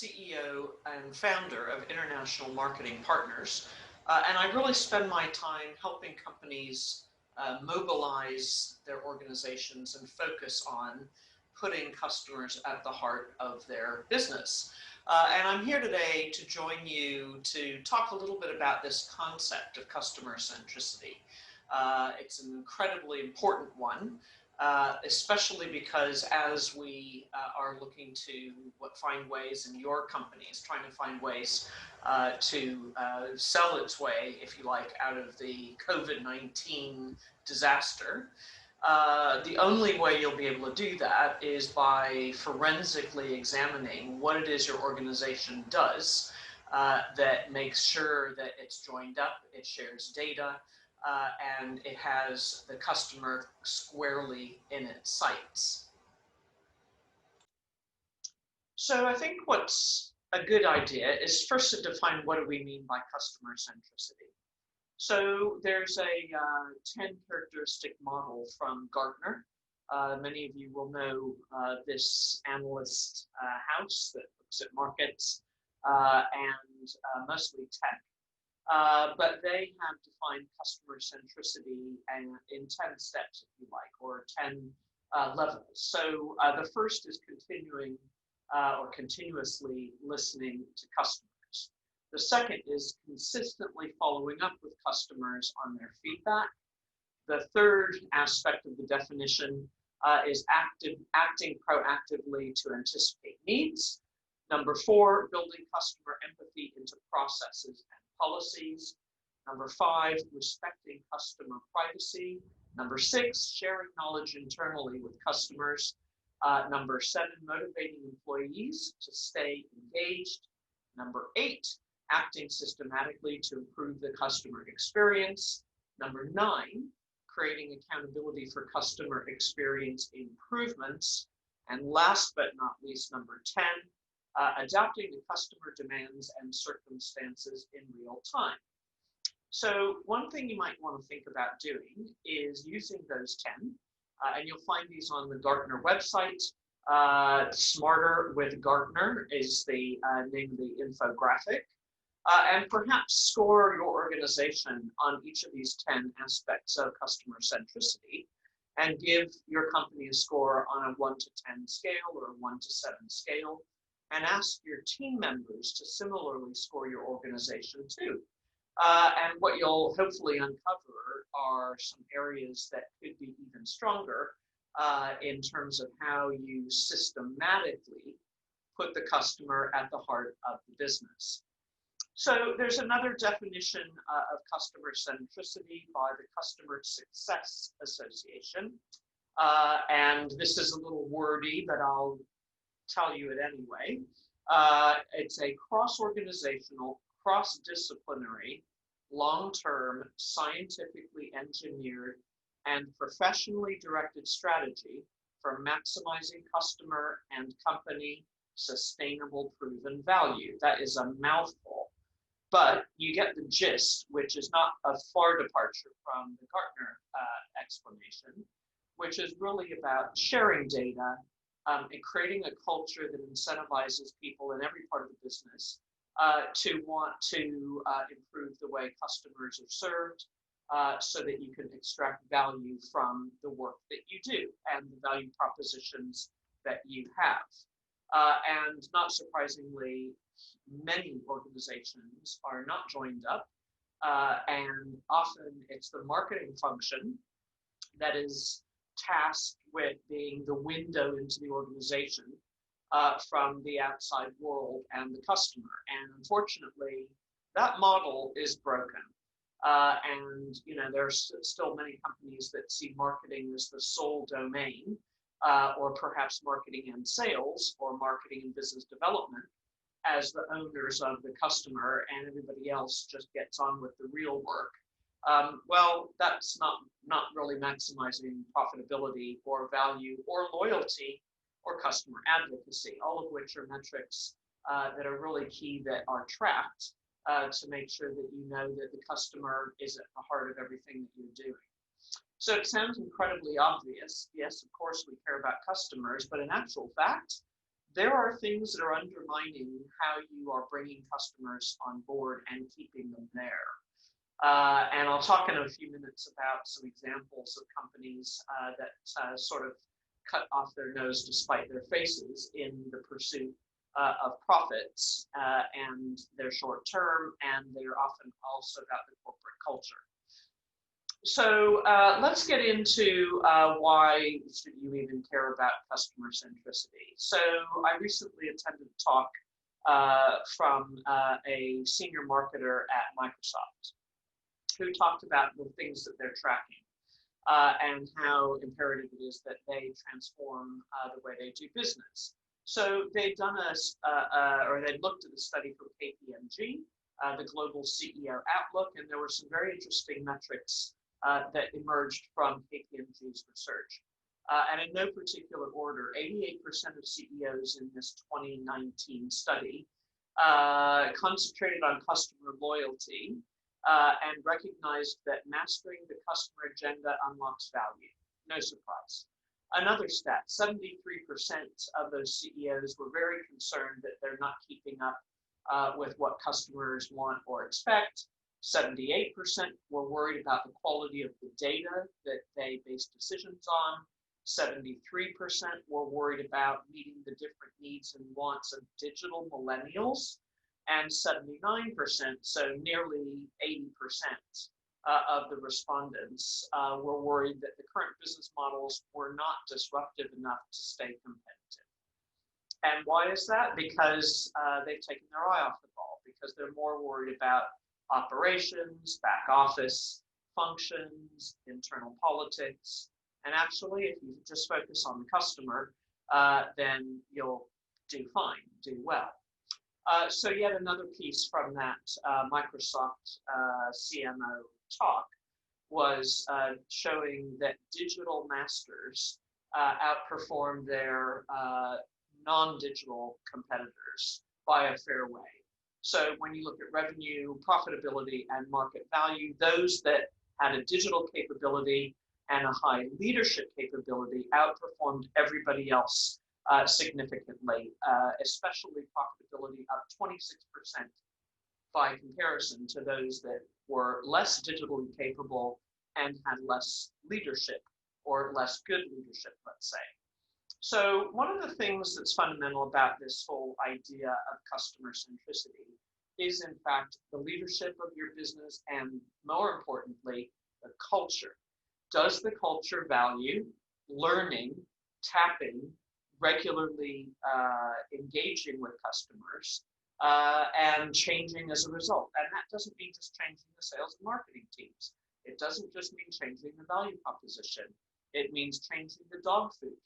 CEO and founder of International Marketing Partners, and I really spend my time helping companies mobilize their organizations and focus on putting customers at the heart of their business. And I'm here today to join you to talk a little bit about this concept of customer centricity. It's an incredibly important one, especially because as we are looking to find ways in your companies, trying to find ways to sell its way, if you like, out of the COVID-19 disaster. The only way you'll be able to do that is by forensically examining what it is your organization does that makes sure that it's joined up, it shares data, and it has the customer squarely in its sights. So I think what's a good idea is first to define what do we mean by customer centricity. So there's a 10 characteristic model from Gartner. Many of you will know this analyst house that looks at markets and mostly tech. But they have defined customer centricity in 10 steps, if you like, or 10 levels. So the first is continuing or continuously listening to customers. The second is consistently following up with customers on their feedback. The third aspect of the definition is acting proactively to anticipate needs. Number 4, building customer empathy into processes and policies. Number 5, respecting customer privacy. Number 6, sharing knowledge internally with customers. Number 7, motivating employees to stay engaged. Number 8, acting systematically to improve the customer experience. Number 9, creating accountability for customer experience improvements. And last but not least, number 10, adapting to customer demands and circumstances in real time. So one thing you might want to think about doing is using those 10, and you'll find these on the Gartner website. Smarter with Gartner is the name of the infographic. And perhaps score your organization on each of these 10 aspects of customer centricity and give your company a score on a 1 to 10 scale or a 1 to 7 scale, and ask your team members to similarly score your organization too. And what you'll hopefully uncover are some areas that could be even stronger in terms of how you systematically put the customer at the heart of the business. So there's another definition of customer centricity by the Customer Success Association. And this is a little wordy, but I'll tell you it anyway. It's a cross-organizational, cross-disciplinary, long-term, scientifically engineered, and professionally directed strategy for maximizing customer and company sustainable proven value. That is a mouthful, but you get the gist, which is not a far departure from the Gartner explanation, which is really about sharing data and creating a culture that incentivizes people in every part of the business to want to improve the way customers are served so that you can extract value from the work that you do and the value propositions that you have. And not surprisingly, many organizations are not joined up, and often it's the marketing function that is tasked with being the window into the organization from the outside world and the customer. And unfortunately, that model is broken. And there's still many companies that see marketing as the sole domain, or perhaps marketing and sales, or marketing and business development as the owners of the customer, and everybody else just gets on with the real work. Well, that's not really maximizing profitability or value or loyalty or customer advocacy, all of which are metrics that are really key that are tracked to make sure that you know that the customer is at the heart of everything that you're doing. So it sounds incredibly obvious. Yes, of course, we care about customers, but in actual fact, there are things that are undermining how you are bringing customers on board and keeping them there. And I'll talk in a few minutes about some examples of companies that sort of cut off their nose to spite their faces in the pursuit of profits, and they're short term, and they're often also about the corporate culture. So let's get into why should you even care about customer centricity. So I recently attended a talk from a senior marketer at Microsoft who talked about the things that they're tracking and how imperative it is that they transform the way they do business. So they'd done or they'd looked at a study from KPMG, the Global CEO Outlook, and there were some very interesting metrics that emerged from KPMG's research. And in no particular order, 88% of CEOs in this 2019 study concentrated on customer loyalty and recognized that mastering the customer agenda unlocks value. No surprise. Another stat, 73% of those CEOs were very concerned that they're not keeping up with what customers want or expect. 78% were worried about the quality of the data that they base decisions on. 73% were worried about meeting the different needs and wants of digital millennials. And 79%, so nearly 80% of the respondents were worried that the current business models were not disruptive enough to stay competitive. And why is that? Because they've taken their eye off the ball, because they're more worried about operations, back office functions, internal politics. And actually, if you just focus on the customer, then you'll do fine, do well. So yet another piece from that Microsoft CMO talk was showing that digital masters outperform their non-digital competitors by a fair way. So when you look at revenue, profitability, and market value, those that had a digital capability and a high leadership capability outperformed everybody else significantly, especially profitability up 26% by comparison to those that were less digitally capable and had less leadership or less good leadership, let's say. So one of the things that's fundamental about this whole idea of customer centricity is, in fact, the leadership of your business and, more importantly, the culture. Does the culture value learning, tapping, regularly engaging with customers and changing as a result? And that doesn't mean just changing the sales and marketing teams. It doesn't just mean changing the value proposition. It means changing the dog food.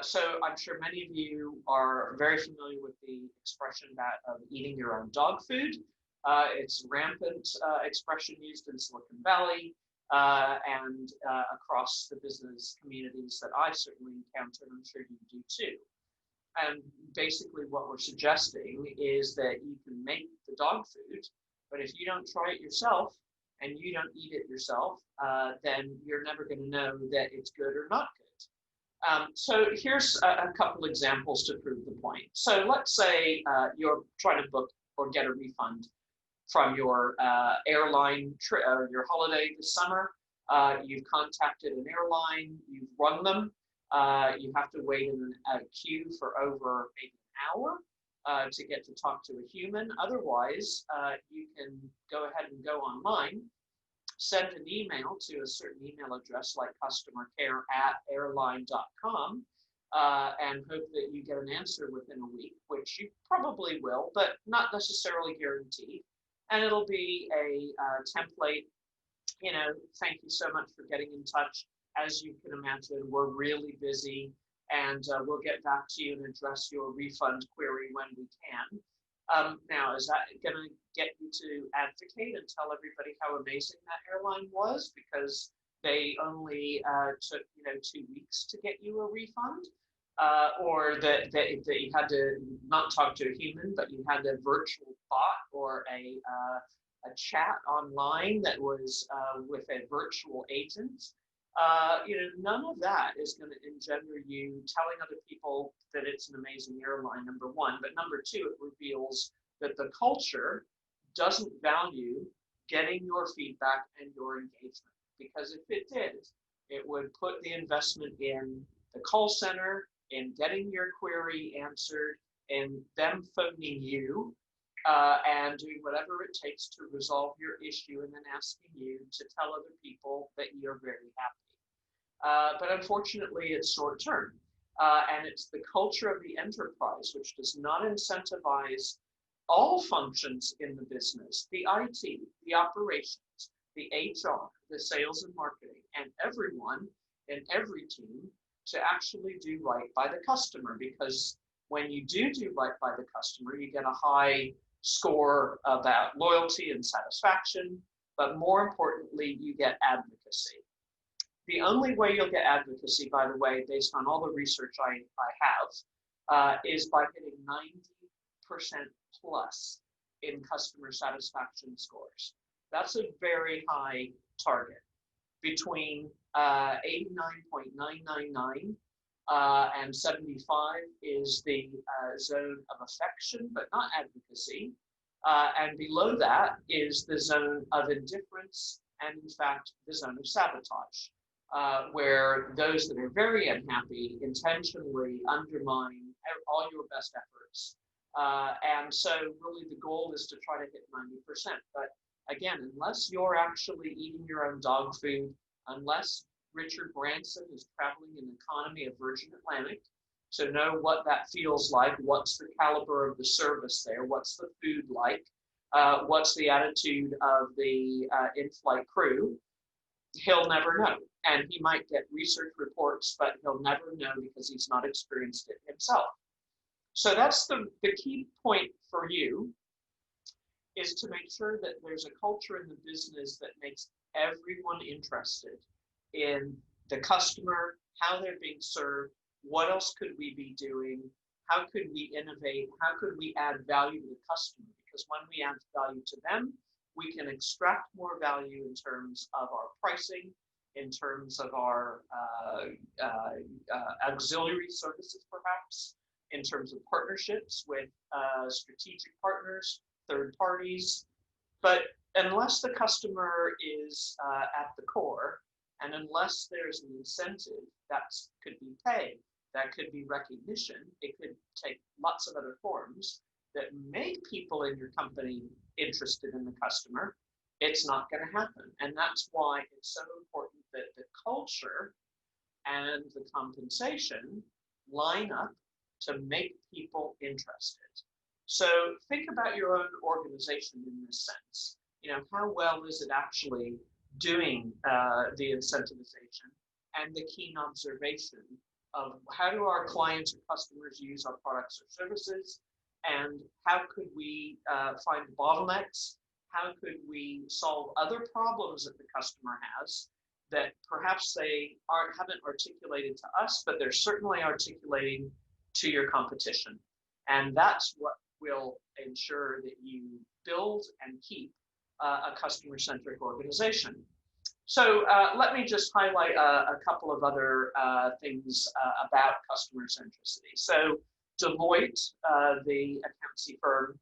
So I'm sure many of you are very familiar with the expression of eating your own dog food. It's a rampant expression used in Silicon Valley and across the business communities that I certainly encounter, and I'm sure you do too. And basically what we're suggesting is that you can make the dog food, but if you don't try it yourself and you don't eat it yourself, then you're never going to know that it's good or not good. So here's a couple examples to prove the point. So let's say you're trying to book or get a refund from your airline trip or your holiday this summer. You've contacted an airline, you've rung them, you have to wait in a queue for over maybe an hour to get to talk to a human. Otherwise, you can go ahead and go online, send an email to a certain email address like customercare@airline.com and hope that you get an answer within a week, which you probably will, but not necessarily guaranteed. And it'll be a template, thank you so much for getting in touch. As you can imagine, we're really busy and we'll get back to you and address your refund query when we can. Now, is that going to get you to advocate and tell everybody how amazing that airline was because they only took 2 weeks to get you a refund, or that you had to not talk to a human, but you had a virtual bot or a chat online that was with a virtual agent? None of that is going to engender you telling other people that it's an amazing airline, number one. But number two, it reveals that the culture doesn't value getting your feedback and your engagement. Because if it did, it would put the investment in the call center, in getting your query answered, in them phoning you, and doing whatever it takes to resolve your issue, and then asking you to tell other people that you're very happy. But unfortunately, it's short term. And it's the culture of the enterprise, which does not incentivize all functions in the business, the IT, the operations, the HR, the sales and marketing, and everyone in every team to actually do right by the customer. Because when you do right by the customer, you get a high score about loyalty and satisfaction, but more importantly, you get advocacy. The only way you'll get advocacy, by the way, based on all the research I have, is by hitting 90% plus in customer satisfaction scores. That's a very high target. Between 89.999 and 75 is the zone of affection, but not advocacy. And below that is the zone of indifference and, in fact, the zone of sabotage, where those that are very unhappy intentionally undermine all your best efforts. And so really the goal is to try to hit 90%. But again, unless you're actually eating your own dog food, unless Richard Branson is traveling in the economy of Virgin Atlantic to know what that feels like, what's the caliber of the service there, what's the food like, what's the attitude of the in-flight crew, he'll never know. And he might get research reports, but he'll never know because he's not experienced it himself. So that's the key point for you, is to make sure that there's a culture in the business that makes everyone interested in the customer, how they're being served, what else could we be doing, how could we innovate, how could we add value to the customer? Because when we add value to them, we can extract more value in terms of our pricing, in terms of our auxiliary services, perhaps, in terms of partnerships with strategic partners, third parties. But unless the customer is at the core, and unless there's an incentive, that could be pay, that could be recognition, it could take lots of other forms that make people in your company interested in the customer, it's not going to happen. And that's why it's so important that the culture and the compensation line up to make people interested. So think about your own organization in this sense. How well is it actually doing the incentivization and the keen observation of how do our clients or customers use our products or services, and how could we find bottlenecks? How could we solve other problems that the customer has that perhaps they haven't articulated to us, but they're certainly articulating to your competition? And that's what will ensure that you build and keep a customer-centric organization. So let me just highlight a couple of other things about customer centricity. So Deloitte, the accountancy firm,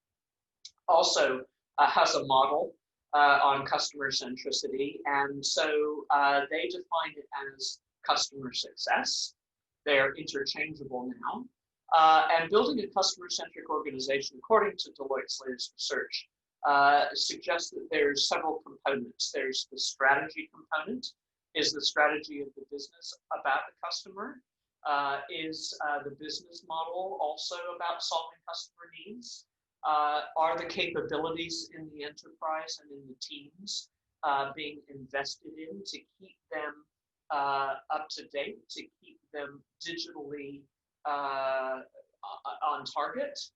also has a model on customer centricity. And so they define it as customer success. They're interchangeable now. And building a customer-centric organization, according to Deloitte's latest research, suggests that there's several components. There's the strategy component. Is the strategy of the business about the customer? Is the business model also about solving customer needs? Are the capabilities in the enterprise and in the teams being invested in to keep them up to date, to keep them digitally on target,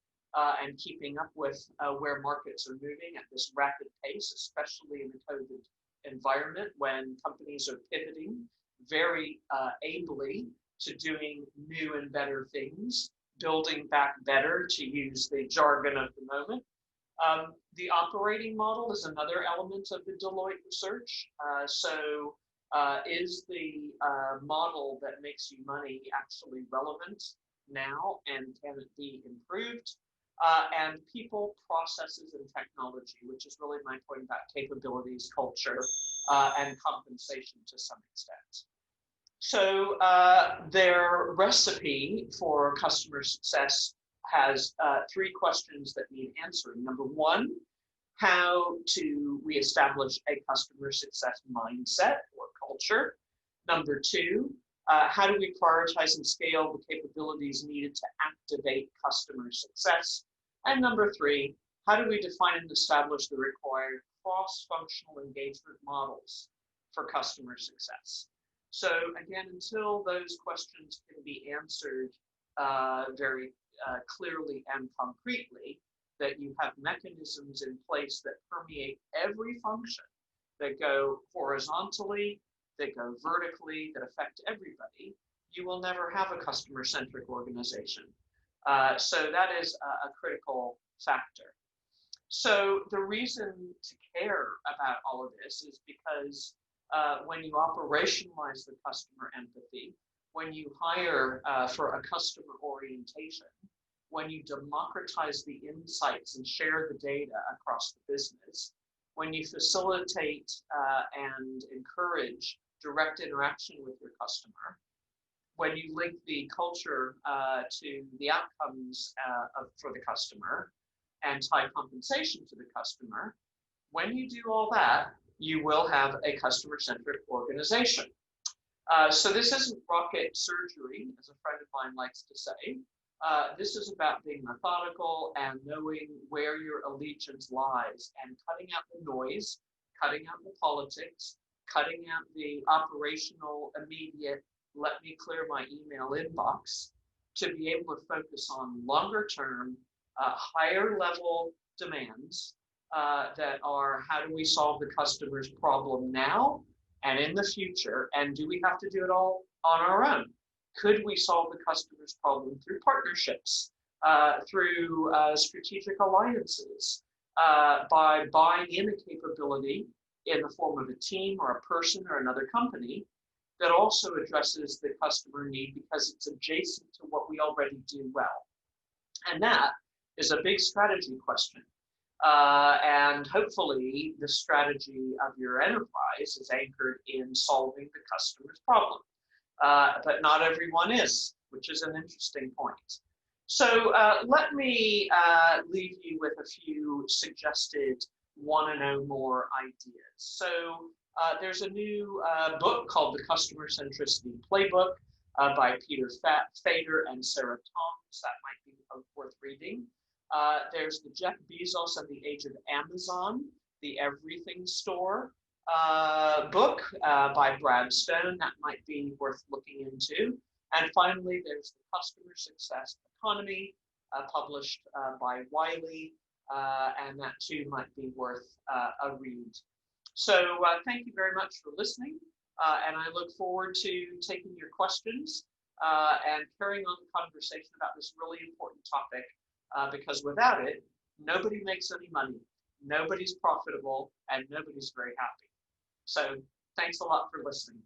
and keeping up with where markets are moving at this rapid pace, especially in the COVID environment when companies are pivoting very ably to doing new and better things, building back better, to use the jargon of the moment. The operating model is another element of the Deloitte research. So Is the model that makes you money actually relevant now, and can it be improved? And people, processes, and technology, which is really my point about capabilities, culture, and compensation to some extent. So their recipe for customer success has 3 questions that need answering. Number 1, how to reestablish a customer success mindset or culture. Number 2, how do we prioritize and scale the capabilities needed to activate customer success? And number 3, how do we define and establish the required cross-functional engagement models for customer success? So again, until those questions can be answered very clearly and concretely, that you have mechanisms in place that permeate every function, that go horizontally, that go vertically, that affect everybody, you will never have a customer-centric organization. So that is a critical factor. So the reason to care about all of this is because when you operationalize the customer empathy, when you hire for a customer orientation, when you democratize the insights and share the data across the business, when you facilitate and encourage direct interaction with your customer, when you link the culture to the outcomes for the customer and tie compensation to the customer, when you do all that, you will have a customer-centric organization. So this isn't rocket surgery, as a friend of mine likes to say. This is about being methodical and knowing where your allegiance lies and cutting out the noise, cutting out the politics, cutting out the operational, immediate, let me clear my email inbox, to be able to focus on longer term, higher level demands that are, how do we solve the customer's problem now and in the future, and do we have to do it all on our own? Could we solve the customer's problem through partnerships, through strategic alliances, by buying in a capability in the form of a team or a person or another company that also addresses the customer need because it's adjacent to what we already do well? And that is a big strategy question. And hopefully the strategy of your enterprise is anchored in solving the customer's problem. But not everyone is, which is an interesting point. So let me leave you with a few suggested want to know more ideas. So there's a new book called The Customer-Centricity Playbook by Peter Fader and Sarah Toms. That might be worth reading. There's the Jeff Bezos and the Age of Amazon, the Everything Store book by Brad Stone. That might be worth looking into. And finally, there's the Customer Success Economy, published by Wiley, and that too might be worth a read. So thank you very much for listening, and I look forward to taking your questions and carrying on the conversation about this really important topic, because without it, nobody makes any money, nobody's profitable, and nobody's very happy. So thanks a lot for listening.